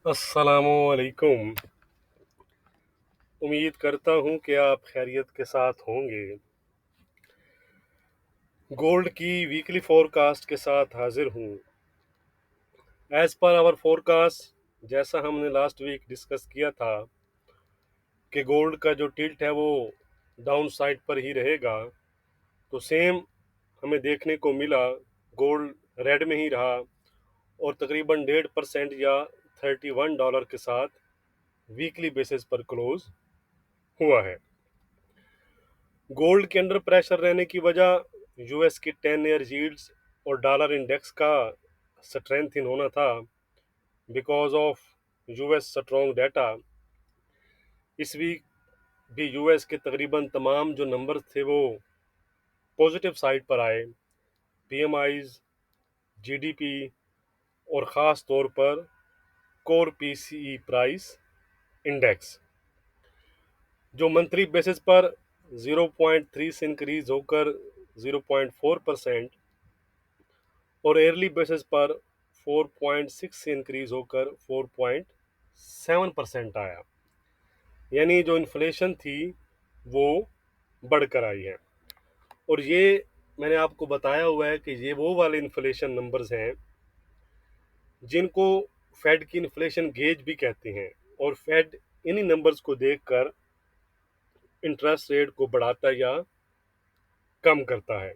अस्सलामुअलैकुम। उम्मीद करता हूँ कि आप खैरियत के साथ होंगे। गोल्ड की वीकली फोरकास्ट के साथ हाजिर हूँ। एज पर आवर फोरकास्ट, जैसा हमने लास्ट वीक डिस्कस किया था कि गोल्ड का जो टिल्ट है वो डाउन साइड पर ही रहेगा, तो सेम हमें देखने को मिला। गोल्ड रेड में ही रहा और तकरीबन 1.5% या $31 के साथ वीकली बेसिस पर क्लोज हुआ है। गोल्ड के अंडर प्रेशर रहने की वजह यूएस की 10 ईयर यील्ड्स और डॉलर इंडेक्स का स्ट्रेंथ इन होना था। Because of US strong data, इस वीक भी यूएस के तकरीबन तमाम जो नंबर्स थे वो पॉजिटिव साइड पर आए। पीएमआईज, जीडीपी और ख़ास तौर पर कोर पीसीई प्राइस इंडेक्स, जो मंथली बेसिस पर 0.3 से इंक्रीज होकर 0.4% और एयरली बेसिस पर 4.6 से इंक्रीज होकर 4.7% आया। यानी जो इन्फ्लेशन थी वो बढ़कर आई है। और ये मैंने आपको बताया हुआ है कि ये वो वाले इन्फ्लेशन नंबर्स हैं जिनको फेड की इन्फ्लेशन गेज भी कहते हैं। और फेड इन्हीं नंबर्स को देखकर इंटरेस्ट रेट को बढ़ाता या कम करता है।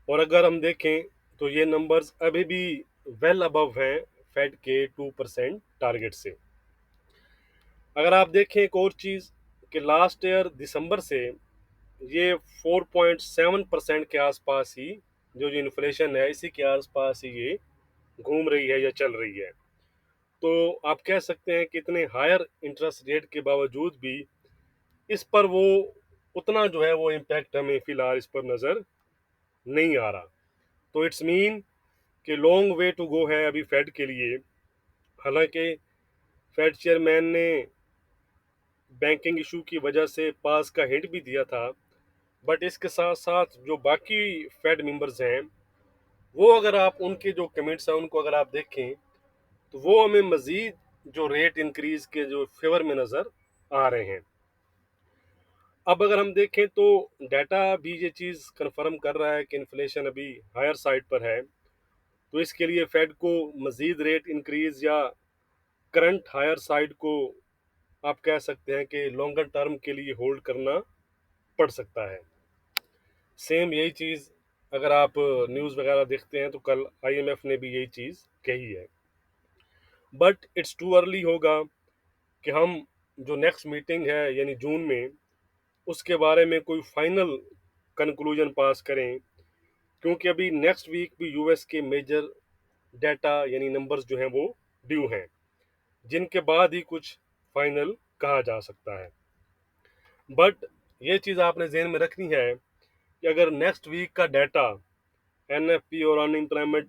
और अगर हम देखें तो ये नंबर्स अभी भी वेल अबव हैं फेड के 2% टारगेट से। अगर आप देखें एक और चीज़ कि लास्ट ईयर दिसंबर से ये 4.7% के आसपास ही जो जो इन्फ्लेशन है इसी के आसपास ही ये घूम रही है या चल रही है। तो आप कह सकते हैं कि इतने हायर इंटरेस्ट रेट के बावजूद भी इस पर वो उतना जो है वो इम्पैक्ट हमें फिलहाल इस पर नज़र नहीं आ रहा। तो इट्स मीन कि लॉन्ग वे टू गो है अभी फेड के लिए। हालांकि फेड चेयरमैन ने बैंकिंग इशू की वजह से पास का हिंट भी दिया था, बट इसके साथ साथ जो बाकी फेड मेंबर्स हैं वो अगर आप उनके जो कमेंट्स हैं उनको अगर आप देखें तो वो हमें मज़ीद जो रेट इंक्रीज के जो फेवर में नज़र आ रहे हैं। अब अगर हम देखें तो डाटा भी ये चीज़ कंफर्म कर रहा है कि इन्फ्लेशन अभी हायर साइड पर है। तो इसके लिए फेड को मज़ीद रेट इंक्रीज या करंट हायर साइड को आप कह सकते हैं कि लॉन्गर टर्म के लिए होल्ड करना पड़ सकता है। सेम यही चीज़ अगर आप न्यूज़ वगैरह देखते हैं तो कल आईएमएफ ने भी यही चीज़ कही है। बट इट्स टू अर्ली होगा कि हम जो नेक्स्ट मीटिंग है यानी जून में उसके बारे में कोई फाइनल कंक्लूजन पास करें, क्योंकि अभी नेक्स्ट वीक भी यूएस के मेजर डाटा यानी नंबर्स जो हैं वो ड्यू हैं, जिनके बाद ही कुछ फाइनल कहा जा सकता है। बट ये चीज़ आपने जहन में रखनी है कि अगर नेक्स्ट वीक का डाटा एनएफपी और अनएम्प्लॉयमेंट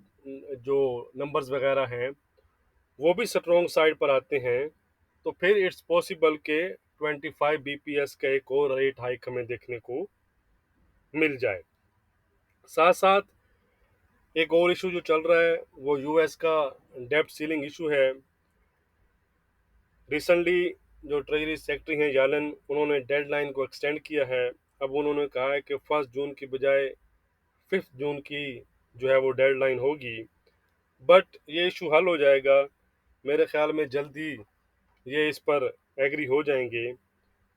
जो नंबर्स वगैरह हैं वो भी स्ट्रॉन्ग साइड पर आते हैं तो फिर इट्स पॉसिबल के 25 बीपीएस का एक और रेट हाइक हमें देखने को मिल जाए। साथ साथ एक और इशू जो चल रहा है वो यूएस का डेब्ट सीलिंग इशू है। रिसेंटली जो ट्रेजरी सेक्रेटरी हैं यालन, उन्होंने डेडलाइन को एक्सटेंड किया है। अब उन्होंने कहा है कि 1 जून की बजाय 5 जून की जो है वो डेडलाइन होगी। बट ये इशू हल हो जाएगा मेरे ख्याल में जल्दी। ये इस पर एग्री हो जाएंगे।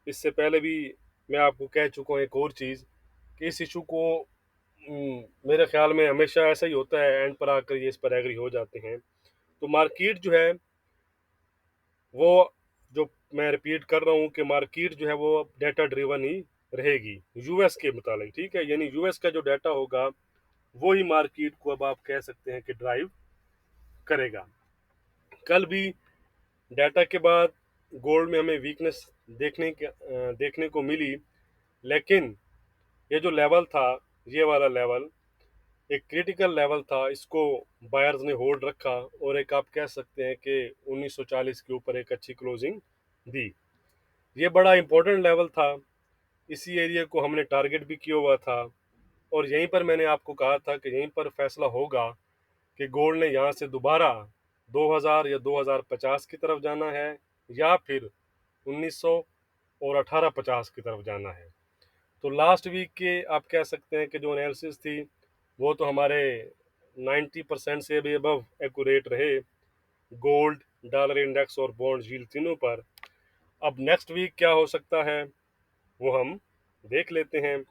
इससे पहले भी मैं आपको कह चुका हूँ एक और चीज़ कि इस इशू को मेरे ख्याल में हमेशा ऐसा ही होता है, एंड पर आकर ये इस पर एग्री हो जाते हैं। तो मार्केट जो है वो, जो मैं रिपीट कर रहा हूँ कि मार्केट जो है वो डाटा ड्रिवन ही रहेगी यूएस के मुताबिक। ठीक है, यानी यूएस का जो डाटा होगा वो ही मार्केट को अब आप कह सकते हैं कि ड्राइव करेगा। कल भी डाटा के बाद गोल्ड में हमें वीकनेस देखने को मिली, लेकिन ये जो लेवल था, ये वाला लेवल एक क्रिटिकल लेवल था। इसको बायर्स ने होल्ड रखा और एक आप कह सकते हैं कि 1940 के ऊपर एक अच्छी क्लोजिंग दी। ये बड़ा इंपॉर्टेंट लेवल था। इसी एरिया को हमने टारगेट भी किया हुआ था और यहीं पर मैंने आपको कहा था कि यहीं पर फैसला होगा कि गोल्ड ने यहाँ से दोबारा 2000 या 2050 की तरफ जाना है, या फिर 1900 और 1850 की तरफ जाना है। तो लास्ट वीक के आप कह सकते हैं कि जो एनालिसिस थी वो तो हमारे 90% से भी अबव एक्यूरेट रहे, गोल्ड, डॉलर इंडेक्स और बॉन्ड यील्ड तीनों पर। अब नेक्स्ट वीक क्या हो सकता है वो हम देख लेते हैं,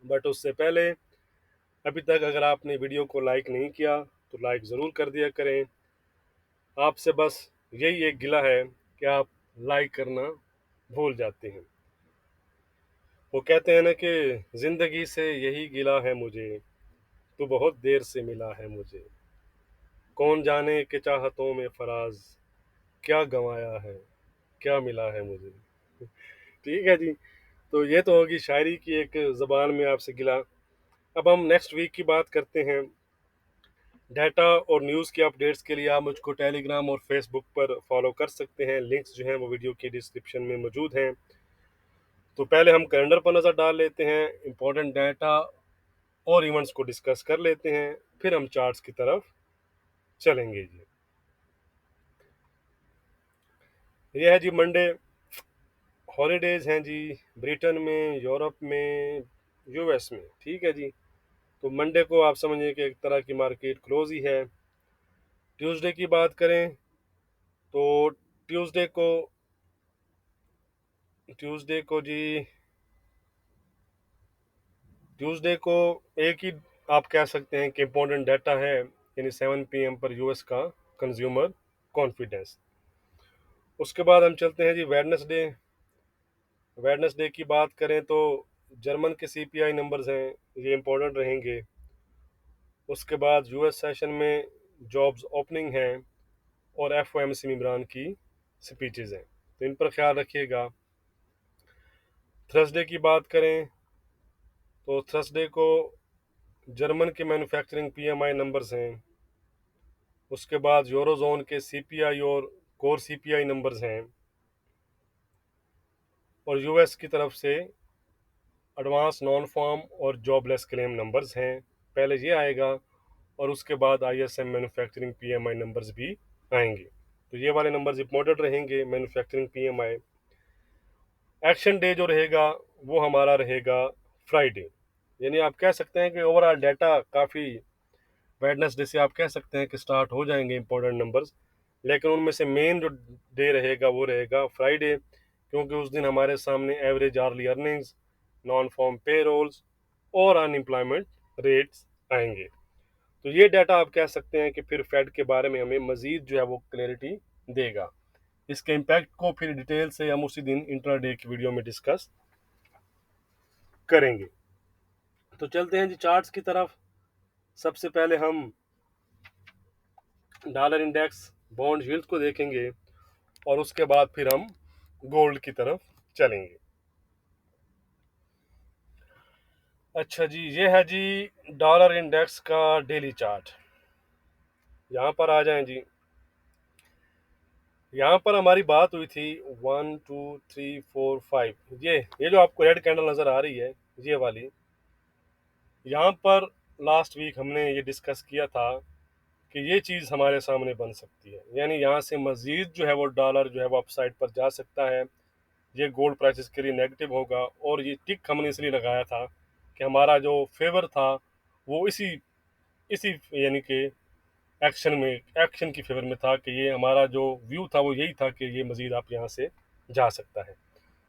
बट उससे पहले अभी तक अगर आपने वीडियो को लाइक नहीं किया तो लाइक ज़रूर कर दिया करें। आपसे बस यही एक गिला है कि आप लाइक करना भूल जाते हैं। वो कहते हैं ना कि ज़िंदगी से यही गिला है मुझे, तू बहुत देर से मिला है मुझे, कौन जाने के चाहतों में फराज, क्या गंवाया है, क्या मिला है मुझे। ठीक है जी। तो ये तो होगी शायरी की एक ज़बान में आपसे गिला। अब हम नेक्स्ट वीक की बात करते हैं। डाटा और न्यूज़ के अपडेट्स के लिए आप मुझको टेलीग्राम और फेसबुक पर फॉलो कर सकते हैं, लिंक्स जो हैं वो वीडियो के डिस्क्रिप्शन में मौजूद हैं। तो पहले हम कैलेंडर पर नज़र डाल लेते हैं, इंपॉर्टेंट डाटा और इवेंट्स को डिस्कस कर लेते हैं, फिर हम चार्ट्स की तरफ चलेंगे जी। ये है जी मंडे, हॉलीडेज हैं जी ब्रिटेन में, यूरोप में, यूएस में। ठीक है जी। तो मंडे को आप समझिए कि एक तरह की मार्केट क्लोज ही है। ट्यूसडे की बात करें तो ट्यूसडे को ट्यूसडे को जी ट्यूसडे को एक ही आप कह सकते हैं कि इम्पोर्टेंट डाटा है, यानी 7 PM पर यूएस का कंज्यूमर कॉन्फिडेंस। उसके बाद हम चलते हैं जी वेडनेसडे। वेडनेसडे की बात करें तो जर्मन के सीपीआई नंबर्स हैं, ये इम्पोर्टेंट रहेंगे। उसके बाद यूएस सेशन में जॉब्स ओपनिंग हैं और एफओएमसी मेंबरान की स्पीचेज हैं, तो इन पर ख्याल रखिएगा। थर्सडे की बात करें तो थर्सडे को जर्मन के मैन्युफैक्चरिंग पीएमआई नंबर्स हैं। उसके बाद यूरोजोन के सीपीआई और कोर सीपीआई नंबर्स हैं, और यूएस की तरफ से एडवांस नॉन फार्म और जॉबलेस क्लेम नंबर्स हैं, पहले ये आएगा और उसके बाद आईएसएम मैन्युफैक्चरिंग पीएमआई नंबर्स भी आएंगे। तो ये वाले नंबर्स इंपॉर्टेंट रहेंगे, मैन्युफैक्चरिंग पीएमआई। एक्शन डे जो रहेगा वो हमारा रहेगा फ्राइडे, यानी आप कह सकते हैं कि ओवरऑल डाटा काफ़ी वेडनेसडे से आप कह सकते हैं कि स्टार्ट हो जाएंगे इंपॉर्टेंट नंबर्स, लेकिन उनमें से मेन जो डे रहेगा वो रहेगा फ्राइडे, क्योंकि उस दिन हमारे सामने average hourly earnings, non farm payrolls और अनएम्प्लॉयमेंट रेट्स आएंगे। तो ये डाटा आप कह सकते हैं कि फिर फेड के बारे में हमें मजीद जो है वो क्लैरिटी देगा। इसके इम्पैक्ट को फिर डिटेल से हम उसी दिन इंट्राडे की वीडियो में डिस्कस करेंगे। तो चलते हैं जी चार्ट्स की तरफ। सबसे पहले हम डॉलर इंडेक्स, बॉन्ड यील्ड को देखेंगे और उसके बाद फिर हम गोल्ड की तरफ चलेंगे। अच्छा जी, ये है जी डॉलर इंडेक्स का डेली चार्ट। यहाँ पर आ जाएं जी। यहाँ पर हमारी बात हुई थी 1 2 3 4 5, ये जो आपको रेड कैंडल नज़र आ रही है ये वाली, यहाँ पर लास्ट वीक हमने ये डिस्कस किया था कि ये चीज़ हमारे सामने बन सकती है, यानी यहाँ से मज़ीद जो है वो डॉलर जो है वो अपसाइड पर जा सकता है। ये गोल्ड प्राइसेस के लिए नेगेटिव होगा, और ये टिक हमने इसलिए लगाया था कि हमारा जो फेवर था वो इसी इसी यानी कि एक्शन की फेवर में था, कि ये हमारा जो व्यू था वो यही था कि ये मज़ीद आप यहाँ से जा सकता है।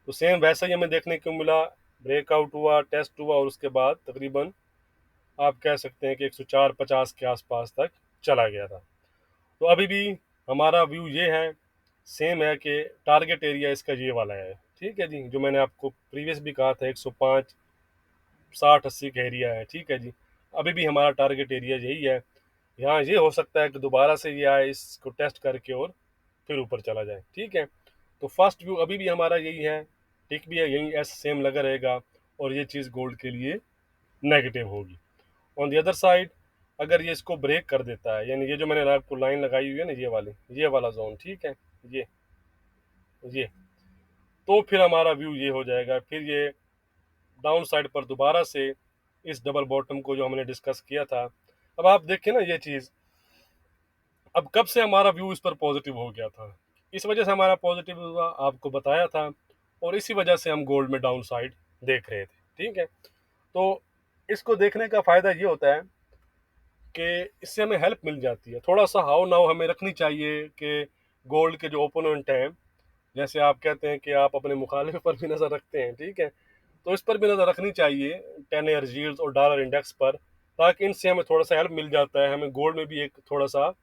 तो सेम वैसा ही हमें देखने को मिला, ब्रेकआउट हुआ, टेस्ट हुआ और उसके बाद तकरीबन आप कह सकते हैं कि 104-50 के आसपास तक चला गया था। तो अभी भी हमारा व्यू ये है, सेम है कि टारगेट एरिया इसका ये वाला है। ठीक है जी, जो मैंने आपको प्रीवियस भी कहा था 105 60 80 का एरिया है। ठीक है जी, अभी भी हमारा टारगेट एरिया यही है। यहाँ ये हो सकता है कि दोबारा से ये आए, इसको टेस्ट करके और फिर ऊपर चला जाए। ठीक है, तो फर्स्ट व्यू अभी भी हमारा यही है, टिक भी है यही, एस सेम लगा रहेगा, और ये चीज़ गोल्ड के लिए नेगेटिव होगी। ऑन द अदर साइड अगर ये इसको ब्रेक कर देता है, यानी ये जो मैंने आपको लाइन लगाई हुई है ना, ये वाला जोन, ठीक है, ये ये तो फिर हमारा व्यू ये हो जाएगा, फिर ये डाउन साइड पर दोबारा से इस डबल बॉटम को जो हमने डिस्कस किया था। अब आप देखें ना ये चीज़, अब कब से हमारा व्यू इस पर पॉजिटिव हो गया था, इस वजह से हमारा पॉजिटिव हुआ, आपको बताया था, और इसी वजह से हम गोल्ड में डाउन साइड देख रहे थे। ठीक है, तो इसको देखने का फ़ायदा ये होता है कि इससे हमें हेल्प मिल जाती है। थोड़ा सा हाउ नाउ हमें रखनी चाहिए कि गोल्ड के जो ओपोनेंट हैं, जैसे आप कहते हैं कि आप अपने मुखालिफ पर भी नज़र रखते हैं, ठीक है, तो इस पर भी नज़र रखनी चाहिए, 10 ईयर यील्ड्स और डॉलर इंडेक्स पर, ताकि इनसे हमें थोड़ा सा हेल्प मिल जाता है। हमें गोल्ड में भी एक थोड़ा सा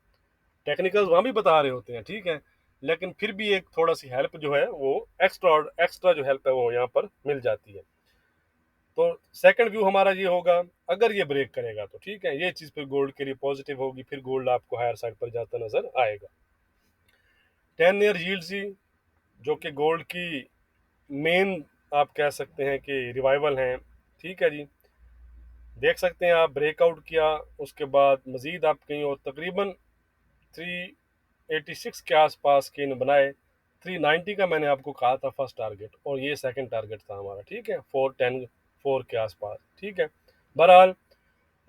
टेक्निकल वहाँ भी बता रहे होते हैं, ठीक है, लेकिन फिर भी एक थोड़ा सी हेल्प जो है वो एक्स्ट्रा एक्स्ट्रा जो हेल्प है वो यहाँ पर मिल जाती है। तो सेकंड व्यू हमारा ये होगा, अगर ये ब्रेक करेगा तो ठीक है, ये चीज़ फिर गोल्ड के लिए पॉजिटिव होगी, फिर गोल्ड आपको हायर साइड पर जाता नजर आएगा। 10 ईयर यील्ड सी, जो कि गोल्ड की मेन आप कह सकते हैं कि रिवाइवल हैं, ठीक है जी, देख सकते हैं आप ब्रेकआउट किया, उसके बाद मजीद आप कहीं और तकरीबन 386 के आसपास के इन बनाए। 390 का मैंने आपको कहा था फर्स्ट टारगेट, और ये सेकंड टारगेट था हमारा, ठीक है, 410 4 के आसपास, ठीक है। बहरहाल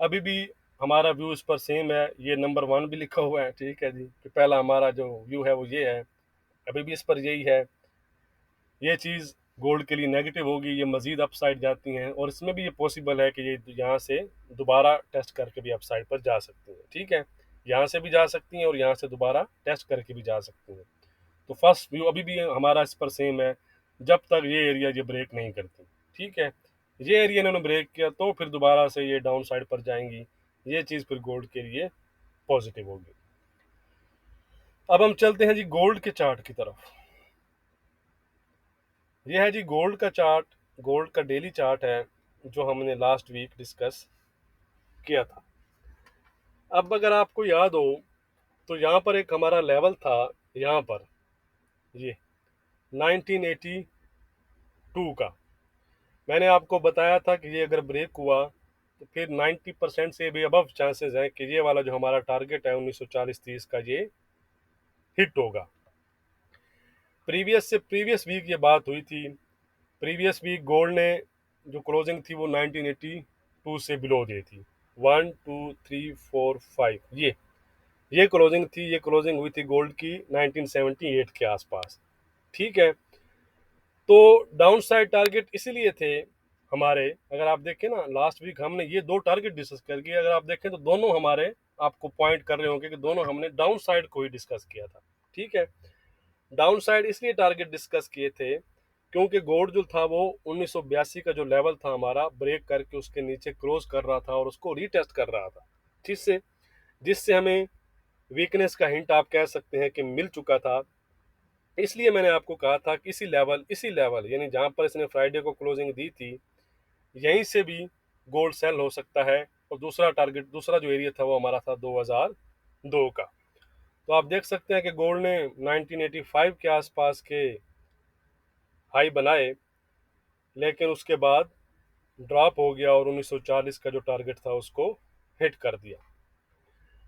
अभी भी हमारा व्यू इस पर सेम है, ये नंबर 1 भी लिखा हुआ है, ठीक है जी, कि पहला हमारा जो व्यू है वो ये है, अभी भी इस पर यही है। ये चीज़ गोल्ड के लिए नेगेटिव होगी, ये मजीद अपसाइड जाती हैं, और इसमें भी ये पॉसिबल है कि ये यहाँ से दोबारा टेस्ट करके भी अपसाइड पर जा सकती हैं, ठीक है, यहाँ से भी जा सकती हैं और यहाँ से दोबारा टेस्ट करके भी जा सकती हैं। तो फर्स्ट व्यू अभी भी हमारा इस पर सेम है, जब तक ये एरिया ये ब्रेक नहीं करती, ठीक है, ये एरिया इन्होंने ब्रेक किया तो फिर दोबारा से ये डाउन साइड पर जाएंगी, ये चीज़ फिर गोल्ड के लिए पॉजिटिव होगी। अब हम चलते हैं जी गोल्ड के चार्ट की तरफ। ये है जी गोल्ड का चार्ट, गोल्ड का डेली चार्ट है, जो हमने लास्ट वीक डिस्कस किया था। अब अगर आपको याद हो तो यहाँ पर एक हमारा लेवल था, यहाँ पर ये 1982 का, मैंने आपको बताया था कि ये अगर ब्रेक हुआ तो फिर 90% से भी अबव चांसेस हैं कि ये वाला जो हमारा टारगेट है 1940-30 का ये हिट होगा। प्रीवियस वीक ये बात हुई थी, प्रीवियस वीक गोल्ड ने जो क्लोजिंग थी वो 1982 से बिलो दी थी, 1 2 3 4 5, ये क्लोजिंग थी, ये क्लोजिंग हुई थी गोल्ड की 1978 के आसपास, ठीक है। तो डाउन साइड टारगेट इसीलिए थे हमारे, अगर आप देखें ना लास्ट वीक हमने ये दो टारगेट डिस्कस करके, अगर आप देखें तो दोनों हमारे आपको पॉइंट कर रहे होंगे कि दोनों हमने डाउन साइड को ही डिस्कस किया था, ठीक है। डाउन साइड इसलिए टारगेट डिस्कस किए थे क्योंकि गोल्ड जो था वो 1982 का जो लेवल था हमारा, ब्रेक करके उसके नीचे क्लोज कर रहा था और उसको रीटेस्ट कर रहा था, जिससे जिससे हमें वीकनेस का हिंट आप कह सकते हैं कि मिल चुका था। इसलिए मैंने आपको कहा था कि इसी लेवल यानी जहां पर इसने फ्राइडे को क्लोजिंग दी थी, यहीं से भी गोल्ड सेल हो सकता है। और दूसरा टारगेट, दूसरा जो एरिया था वो हमारा था 2002 का। तो आप देख सकते हैं कि गोल्ड ने 1985 के आसपास के हाई बनाए, लेकिन उसके बाद ड्रॉप हो गया और 1940 का जो टारगेट था उसको हिट कर दिया।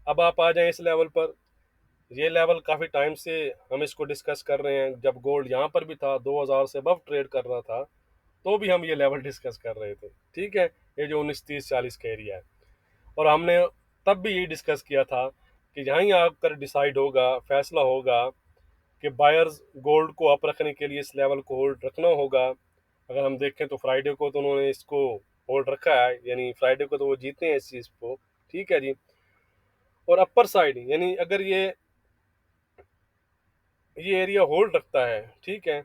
अब आप आ जाएं इस लेवल पर, ये लेवल काफ़ी टाइम से हम इसको डिस्कस कर रहे हैं, जब गोल्ड यहाँ पर भी था 2000 से अबव ट्रेड कर रहा था तो भी हम ये लेवल डिस्कस कर रहे थे, ठीक है, ये जो 1930-40 का एरिया है। और हमने तब भी यही डिस्कस किया था कि यहाँ ही आकर डिसाइड होगा, फैसला होगा कि बायर्स गोल्ड को अप रखने के लिए इस लेवल को होल्ड रखना होगा। अगर हम देखें तो फ्राइडे को तो उन्होंने इसको होल्ड रखा है, यानी फ्राइडे को तो वो जीते हैं इस चीज़ को, ठीक है जी। और अपर साइड यानी अगर ये एरिया होल्ड रखता है, ठीक है,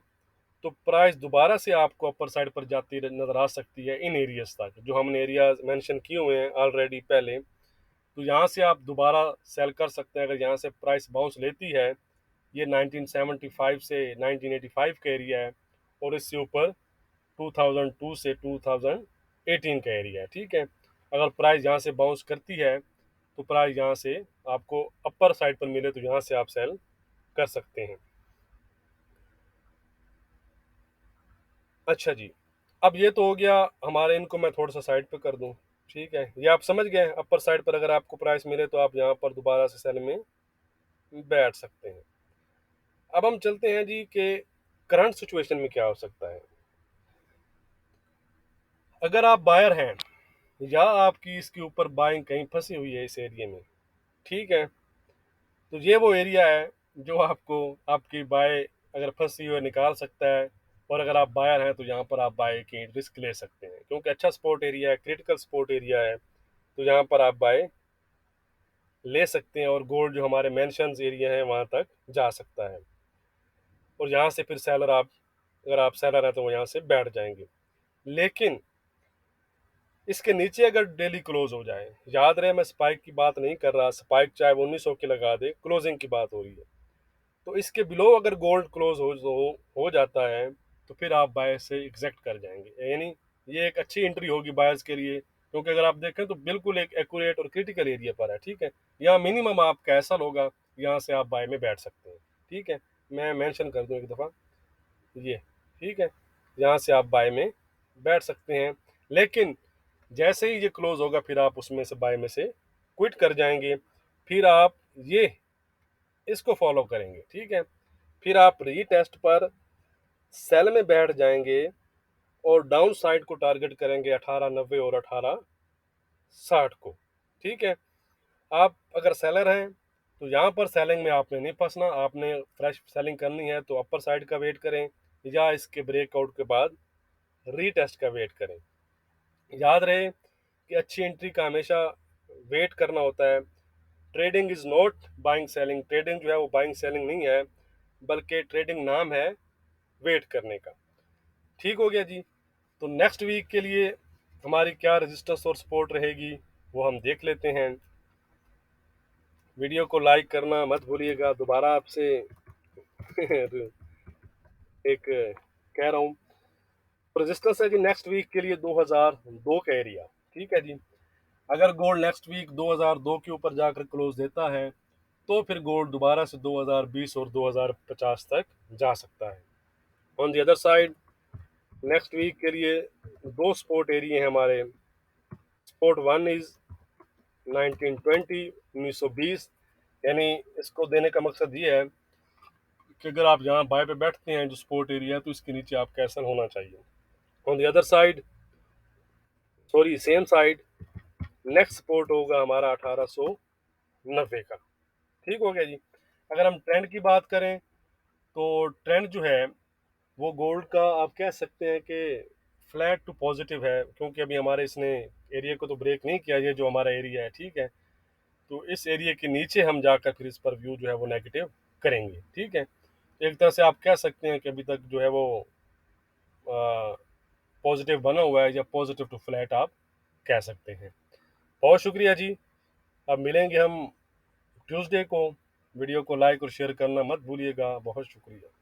तो प्राइस दोबारा से आपको अपर साइड पर जाती नज़र आ सकती है इन एरियाज तक, जो हमने एरिया मेंशन किए हुए हैं ऑलरेडी पहले। तो यहाँ से आप दोबारा सेल कर सकते हैं अगर यहाँ से प्राइस बाउंस लेती है। ये 1975 से 1985 का एरिया है, और इससे ऊपर 2002 से 2018 का एरिया है, ठीक है। अगर प्राइस यहाँ से बाउंस करती है तो प्राइस यहाँ से आपको अपर साइड पर मिले तो यहाँ से आप सेल कर सकते हैं। अच्छा जी, अब ये तो हो गया हमारे, इनको मैं थोड़ा सा साइड पे कर दूं, ठीक है, ये आप समझ गए। अपर साइड पर अगर आपको प्राइस मिले तो आप यहाँ पर दोबारा से सेल में बैठ सकते हैं। अब हम चलते हैं जी कि करंट सिचुएशन में क्या हो सकता है। अगर आप बायर हैं या आपकी इसके ऊपर बाइंग कहीं फंसी हुई है इस एरिया में, ठीक है, तो ये वो एरिया है जो आपको आपकी बाय अगर फंसी हुई निकाल सकता है। और अगर आप बायर हैं तो यहाँ पर आप बाय की रिस्क ले सकते हैं, क्योंकि अच्छा स्पोर्ट एरिया है, क्रिटिकल स्पोर्ट एरिया है। तो यहाँ पर आप बाय ले सकते हैं और गोल्ड जो हमारे मेंशंस एरिया है वहाँ तक जा सकता है। और यहाँ से फिर सेलर आप, अगर आप सेलर हैं तो वो यहाँ से बैठ जाएंगे। लेकिन इसके नीचे अगर डेली क्लोज हो जाए, याद रहे मैं स्पाइक की बात नहीं कर रहा, स्पाइक चाहे वो 1900 की लगा दे, क्लोजिंग की बात हो रही है। तो इसके बिलो अगर गोल्ड क्लोज हो जाता है तो फिर आप बाय से एग्जेक्ट कर जाएंगे, यानी ये एक अच्छी एंट्री होगी बायर्स के लिए, क्योंकि अगर आप देखें तो बिल्कुल एक एक्यूरेट और क्रिटिकल एरिया पर है। ठीक है, यहाँ मिनिमम आपका ऐसा होगा, यहाँ से आप बाय में बैठ सकते हैं। ठीक है, मैं मेंशन कर दूं एक दफ़ा ये। ठीक है, यहाँ से आप बाय में बैठ सकते हैं। लेकिन जैसे ही ये क्लोज होगा फिर आप उसमें से बाय में से क्विट कर जाएंगे। फिर आप ये इसको फॉलो करेंगे। ठीक है, फिर आप रीटेस्ट पर सेल में बैठ जाएंगे और डाउन साइड को टारगेट करेंगे 1890 और 1860 को। ठीक है, आप अगर सेलर हैं तो यहाँ पर सेलिंग में आपने नहीं फंसना, आपने फ्रेश सेलिंग करनी है तो अपर साइड का वेट करें या इसके ब्रेकआउट के बाद रीटेस्ट का वेट करें। याद रहे कि अच्छी एंट्री का हमेशा वेट करना होता है। Trading is not buying selling, trading जो है वो बाइंग सेलिंग नहीं है, बल्कि ट्रेडिंग नाम है वेट करने का। ठीक हो गया जी। तो नेक्स्ट वीक के लिए हमारी क्या रेजिस्टेंस और सपोर्ट रहेगी वो हम देख लेते हैं। वीडियो को लाइक करना मत भूलिएगा। दोबारा आपसे एक कह रहा हूँ, रेजिस्टेंस है जी नेक्स्ट वीक के लिए 2002 का एरिया। ठीक है जी, अगर गोल्ड नेक्स्ट वीक 2002 के ऊपर जाकर क्लोज देता है तो फिर गोल्ड दोबारा से 2020 और 2050 तक जा सकता है। On the other side next week के लिए दो सपोर्ट एरिया हैं हमारे। सपोर्ट वन इज 1920, 1920, यानी इसको देने का मकसद ये है कि अगर आप यहाँ बाय पे बैठते हैं जो सपोर्ट एरिया है तो इसके नीचे आप कैसल होना चाहिए। On the other side, sorry same side, next support होगा हमारा 1890 का। ठीक हो गया जी। अगर हम ट्रेंड की बात करें तो ट्रेंड जो है वो गोल्ड का आप कह सकते हैं कि फ्लैट टू पॉजिटिव है, क्योंकि अभी हमारे इसने एरिया को तो ब्रेक नहीं किया, ये जो हमारा एरिया है। ठीक है, तो इस एरिया के नीचे हम जाकर फिर इस पर व्यू जो है वो नेगेटिव करेंगे। ठीक है, एक तरह से आप कह सकते हैं कि अभी तक जो है वो पॉजिटिव बना हुआ है, या पॉजिटिव टू फ्लैट आप कह सकते हैं। बहुत शुक्रिया जी। अब मिलेंगे हम ट्यूसडे को। वीडियो को लाइक और शेयर करना मत भूलिएगा। बहुत शुक्रिया।